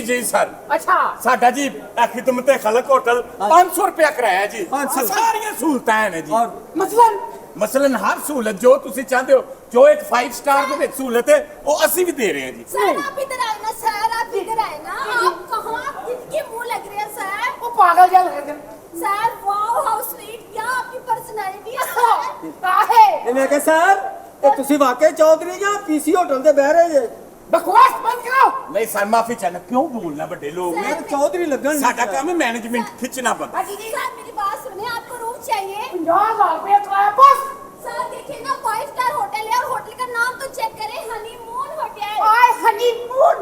जी sir. अच्छा साडा जी खिदमत खलक होटल 500 रुपया किराया जी। 500 सारियां सहूलतां हैं जी। और मसलन मसलन हर सहूलत जो तुसी चाहते हो, जो एक 5 स्टार दे विच सहूलत है वो असी भी दे रहे हैं जी। सर आप इधर आए ना, सर आप इधर आए ना। आप कहाँ किनके मुंह लग रहे हैं सर? वो पागल जा लग रहा सर वाओ हाउ स्वीट, क्या आपकी पर्सनालिटी है सर। काहे ਇਹ ਮੈਂ ਕਿਹਾ ਸਰ ਇਹ ਤੁਸੀਂ ਵਾਕਈ ਚੌਧਰੀ ਜਾਂ ਪੀਸੀ ਹੋਟਲ ਤੇ ਬਹਿ ਰਹੇ ਜੇ बकवास बंद करो। नहीं सर माफी चाहना, क्यों बोलना बड़े लोग ਮੈਂ ਚੌਧਰੀ ਲੱਗਣ साडा काम है मैनेजमेंट खींचना पड़ता। जी सर मेरी बात सुने, आपको रूम चाहिए? 50,000 रुपया किराया बस। सर देखिए ना 5 स्टार होटल है और होटल का नाम तो चेक करें, हनीमून होटल। आए हनीमून।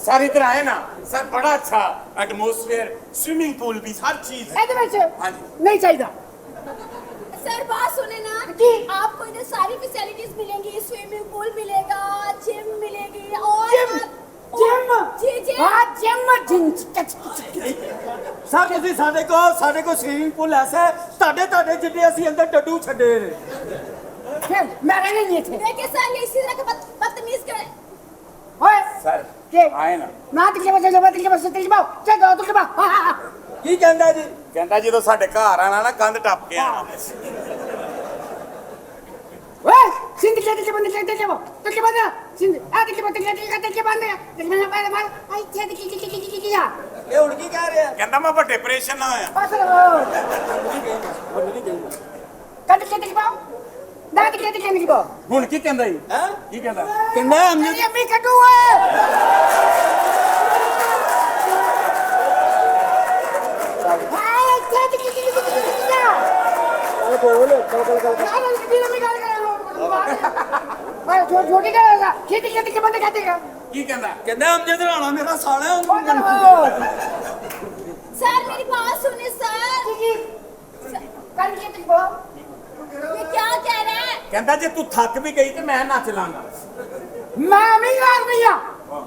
सर इधर आए ना सर, बड़ा अच्छा एटमॉस्फेयर, स्विमिंग पूल भी हर चीज है। ਇਹਦੇ ਵਿੱਚ हाँ जी। नहीं चाहिए। सर बात सुने ना जी। आपको इधर सारी फैसिलिटीज मिलेंगी, स्विमिंग पूल मिलेगा, जिम मिलेगी और जिम जिम जी जी हाँ जिम जिम ਸਰ ਤੁਸੀਂ ਸਾਡੇ ਕੋਲ ਸਵੀਮਿੰਗ ਪੂਲ ਐਸਾ ਹੈ ਤੁਹਾਡੇ ਜਿੱਡੇ ਅਸੀਂ ਅੰਦਰ ਡੱਡੂ ਛੱਡੇ ਨੇ फिर मैं रहने नहीं थे। देखिए सर ये इसी तरह का बदतमीज करे। ओए सर के आए ना, ना तकलीफ चल दो तकलीफ। ਕੀ ਕਹਿੰਦਾ ਜੀ कहता जो साडे घर आना ना कंध टप के आना। ओए सिंध के तकलीफ बंद सिंध आ तकलीफ बंद आई थे की ਇਹ ਹੁਣ ਕੀ ਕਹਿ ਰਿਹਾ कहता मैं बड़े ऑपरेशन ना होया। बस कद के तकलीफ ना तकलीफ हुन की कहंदा जी? ਹੈ की कहंदा? ਕਹਿੰਦਾ मेरी अम्मी कटू है। ਬੋਲ छोटी करेगा खेती खेती के बंद कहते की कहंदा? ਕਹਿੰਦਾ ਅਮਜਦ ਰਾਣਾ ਮੇਰਾ ਸਾਲਾ ਹੈ सर मेरी बात सुने सर, ये क्या कह रहे हैं? कहंदा जे तू थक भी गई ते मैं नच लांगा। मैं नहीं लाग भैया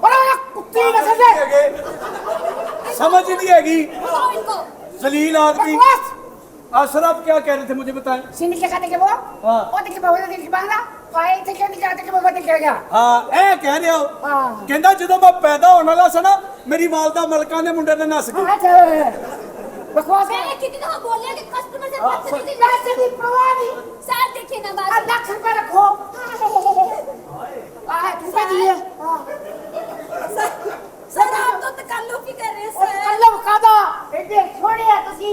बड़ा कुत्ती नस्ल से समझ ही नहीं हैगी बताओ इनको। जलील आदमी बकवास अशरफ क्या कह रहे थे मुझे बताएं सिंध के खाते के वो हाँ। वो देखिए बहुत देखिए बांगा पाए थे क्या दिखाते के वो देख गया। ਹਾਂ ਇਹ ਕਹਿ ਰਿਹਾ ਹੋ हाँ ਕਹਿੰਦਾ ਜਦੋਂ ਮੈਂ ਪੈਦਾ ਹੋਣ ਵਾਲਾ ਸੀ ਨਾ ਮੇਰੀ ਵਾਲਦਾ ਮਲਕਾਂ ਦੇ ਮੁੰਡੇ ਨੇ ਨੱਸ ਗਏ अच्छा बकवास है मैंने कितनी दफा बोला कि कस्टमर से हाँ, बदतमीजी वैसे भी प्रवादी सर देखिए ना बात। 1 लाख रुपए रखो रुपए दिए सर आप तो तकल्लुफ ही कर रहे हैं सर। मतलब कादा इधर छोड़िया तुसी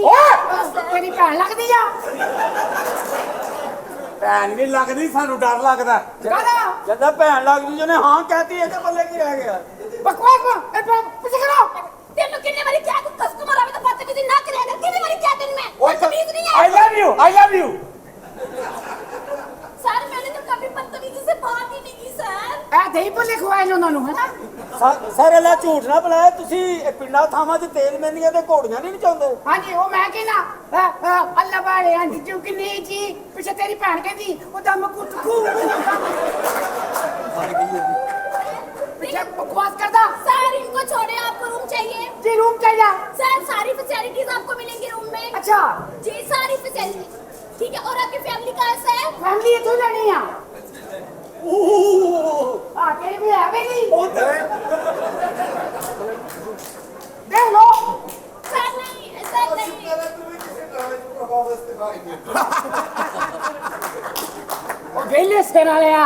तेरी भैन लगदी जा भैन नहीं लगदी, सानू डर लगदा। कादा ਕਹਿੰਦਾ ਭੈਣ ਲੱਗਦੀ ਜਿਹਨੇ ਹਾਂ ਕਹਿਤੀ ਇਹਦੇ ਬੱਲੇ ਕੀ ਰਹਿ ਗਿਆ बकवास पीछे करो। तेन कितने बारी क्या कस्टमर आवे तो बदतमीजी ना करेगा, कितनी बारी क्या दिन में बदतमीज नहीं है। I love you, I love you. Sir मैंने तो कभी बदतमीजी से बात ही नहीं की सर। ए दही पर लिखवाए जो उन्होंने है ना ਸਾਰੇ ਲੈ ਝੂਠ ਨਾ ਬੁਲਾਇਆ ਤੁਸੀਂ ਇਹ ਪਿੰਡਾਂ ਥਾਵਾਂ 'ਚ ਤੇਲ ਮਹਿੰਦੀਆਂ ਤੇ ਘੋੜੀਆਂ ਨਹੀਂ ਚਾਹੁੰਦੇ हाँ जी वो मैं की ना अल्लाह बाड़े हाँ जी क्योंकि नहीं जी पीछे तेरी भैन के दी वो दम कुटकू पीछे बकवास करता। सर इनको छोड़े, आपको रूम चाहिए? जी रूम चाहिए। सर सारी फैसिलिटीज आपको मिलेंगी रूम में। अच्छा जी सारी फैसिलिटी ठीक है। और आपकी फैमिली कैसा है? फैमिली तो लेनी है तेरी भी है बेटी देख लो सर नहीं सर नहीं। वो बेले से ना लिया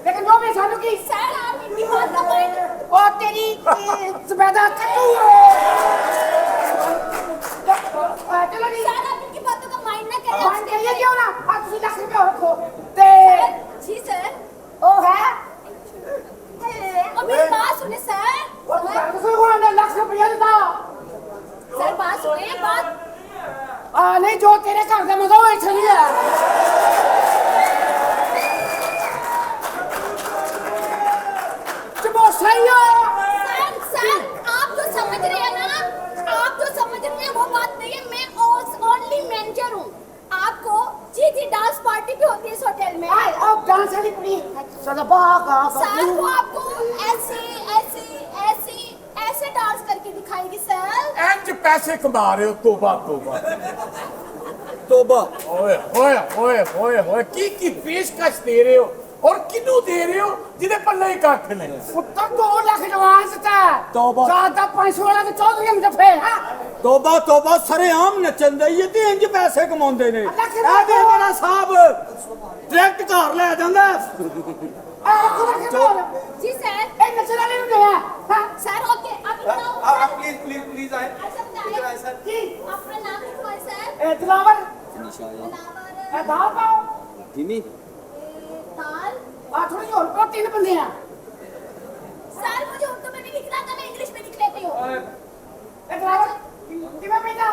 लेकिन जो भी सालू की सर आप इनकी बात का माइंड और तेरी सुबेदा कटू चलो जी सर आप इनकी बातों का माइंड ना करें। मान के लिए क्यों ना आज तुसी लाख रुपया रखो ते जी सर। ओ है और मेरी बात सुने सर। वो तो घर से को अंदर लाख रुपया देता सर बात सुने बात। नहीं जो तेरे घर का मजा वो चली है चुप सही हो सर सर आप जो समझ रहे हैं ना, आप जो समझ रहे हैं वो बात नहीं है। मैं ओनली मैनेजर हूँ। आपको जी डांस पार्टी भी होती है इस होटल में। आए अब डांस वाली पड़ी चलो बागा सर वो आपको ऐसे ऐसे ऐसे ऐसे डांस करके दिखाएगी सर। इंज पैसे कमा रहे हो, तोबा तोबा ਤੋਬਾ ओए होए होए होए होए की पेशकश दे रहे हो। और किनू दे रहे हो जिदे पल्ले ही कख ने पुत्र 2 लाख एडवांस था तौबा। ज्यादा 500 वाला तो 14 में दफे हां ਤੋਬਾ ਤੋਬਾ ਸਰੇਆਮ ਨੱਚਣ ਦੇ ਇਹ ਤੇ ਇੰਜ ਪੈਸੇ ਕਮਾਉਂਦੇ ਨੇ ਅੱਲਾ ਇਹ ਦੇ ਮੇਰਾ ਸਾਹਿਬ ਡਾਇਰੈਕਟ ਘਰ ਲੈ ਜਾਂਦਾ आ कुड़ा जी सर ए नचला ले गया हां सर ओके अब बताओ आप प्लीज आए अच्छा इधर आए बताइए सर जी अपना नाम लिखवाए सर ए दिलावर दिलावर ए दाल पाओ दाल आ थोड़ी और को 3 बंदे हैं सर मुझे उर्दू में नहीं लिख रहा था मैं इंग्लिश में लिख लेती हूँ ए दिलावर किਵੇਂ ਪੈਂਦਾ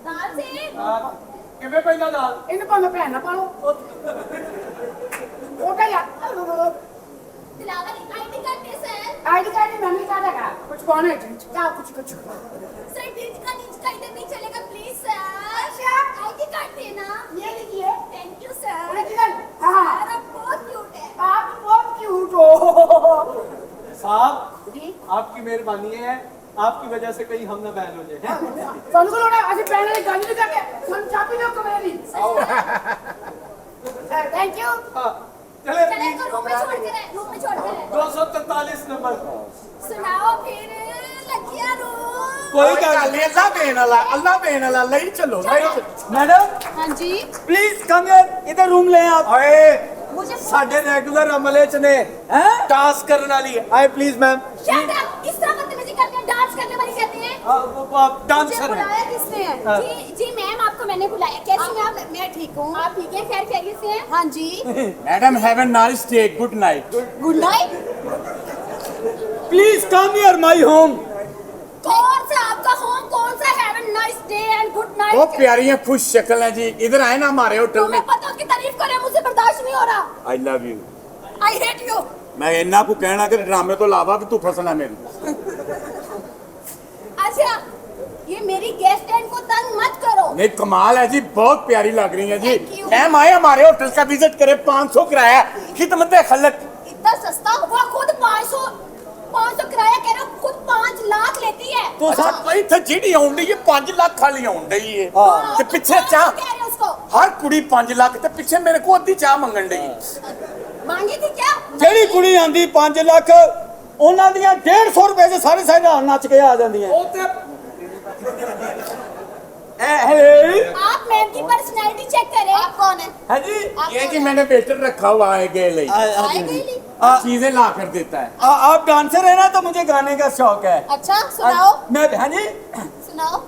दाल से किਵੇਂ ਪੈਂਦਾ ਦਾਲ ਇਹਨੂੰ ਭਾਵੇਂ ਭੈਣ ਨਾ ਪਾਲੋ ਉਹ ਕਹ ਯਾਰ दिलावर आईडी कार्ड दे सर आईडी कार्ड में नहीं कार्ड है कुछ कौन है क्या कुछ सर नीच का इधर नहीं चलेगा प्लीज सर अच्छा। आईडी कार्ड देना ये लीजिए थैंक यू सर ओरिजिनल हां सर आप बहुत क्यूट है आप बहुत क्यूट हो साहब जी आपकी मेहरबानी है आपकी वजह से कहीं हम ना बैन हो जाए ਸਾਨੂੰ ਕੋਲ ਉਹਨੇ ਅਸੀਂ ਪੈਣ ਵਾਲੀ ਗੱਲ ਨਹੀਂ ਕਰਦੇ ਸਾਨੂੰ ਚਾਬੀ ਦਿਓ ਕਮਰੇ ਦੀ थैंक यू हाँ, चले चले तो रूम में छोड़ कर रूम में छोड़ कर 243 नंबर सुनाओ फिर लगिया रूम ਕੋਈ ਗੱਲ ਗੱਲ ਨਹੀਂ ਅੱਲਾ ਦੇਣ ਵਾਲਾ ਲਈ ਚੱਲੋ ਮੈਡਮ हाँ जी ਪਲੀਜ਼ ਕਮ ਹਿਅਰ ਇਧਰ ਰੂਮ ਲੈ ਆਪ ਓਏ मुझे ਸਾਡੇ ਰੈਗੂਲਰ ਅਮਲੇ ਚ ਨੇ ਹੈ टास्क ਕਰਨ ਵਾਲੀ ਆਏ प्लीज मैम शट अप इस तरह बदतमीजी करते हैं डांस करने वाली कहते हैं आप मुझे डांसर हैं बुलाया किसने है हाँ। जी जी मैम आपको मैंने बुलाया कैसी हैं आप मैं ठीक हूँ आप ठीक हैं खैर खैरियत से हैं हाँ जी madam have a nice day good night good night please come here my home कौन सा आपका होम कौन सा have a nice day and good बहुत नाइट प्यारी है खुश शक्ल है जी इधर आए ना हमारे होटल में तुम्हें पता की तारीफ करे मुझसे बर्दाश्त नहीं हो रहा I love you I hate you मैं इन्ना को कहना कि ड्रामे तो अलावा भी तू फसना मेरी अच्छा ये मेरी गेस्ट एंड को तंग मत करो नहीं कमाल है जी बहुत प्यारी लग रही है जी Thank you. मैम आए हमारे होटल का विजिट करे 500 किराया खिदमत खलक इतना सस्ता वो खुद 500 किराया कह रहे हो खुद 5 लाख लेती है ਤੂੰ अच्छा भाई थे जीडी आउन दी 5 लाख खाली आउन दी है हाँ, ते तो पीछे कह चाह रहे हो उसको हर कुड़ी 5 लाख ते पीछे मेरे को अद्धी चाह मंगन दी मांगी थी क्या ਜਿਹੜੀ ਕੁੜੀ ਆਂਦੀ 5 ਲੱਖ ਉਹਨਾਂ ਦੀਆਂ 150 ਰੁਪਏ ਚ ਸਾਰੇ ਸਾਰੇ ਨਾਲ ਨੱਚ ਕੇ ਆ ਜਾਂਦੀਆਂ ਉਹ ਤੇ आप मैम की पर्सनैलिटी चेक करें आप कौन है ਹੈ ਜੀ ये जी मैंने वेटर रखा हुआ है गए ले आए गई ली? चीजें ला कर देता है आप डांसर है ना तो मुझे गाने का शौक है अच्छा सुनाओ मैं हाँ जी सुनाओ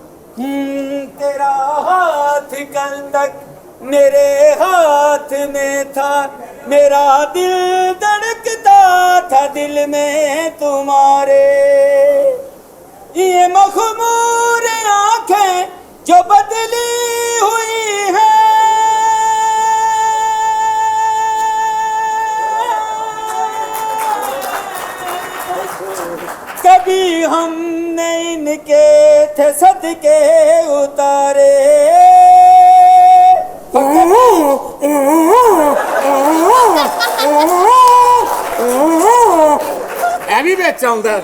तेरा हाथ कंदक मेरे हाथ में था मेरा दिल धड़कता था दिल में तुम्हारे ये मखमूर आंखें जो बदली हुई है कभी हमने इनके थे सदके उतारे ਇਹ ਵੀ ਵਿੱਚ ਆਉਂਦਾ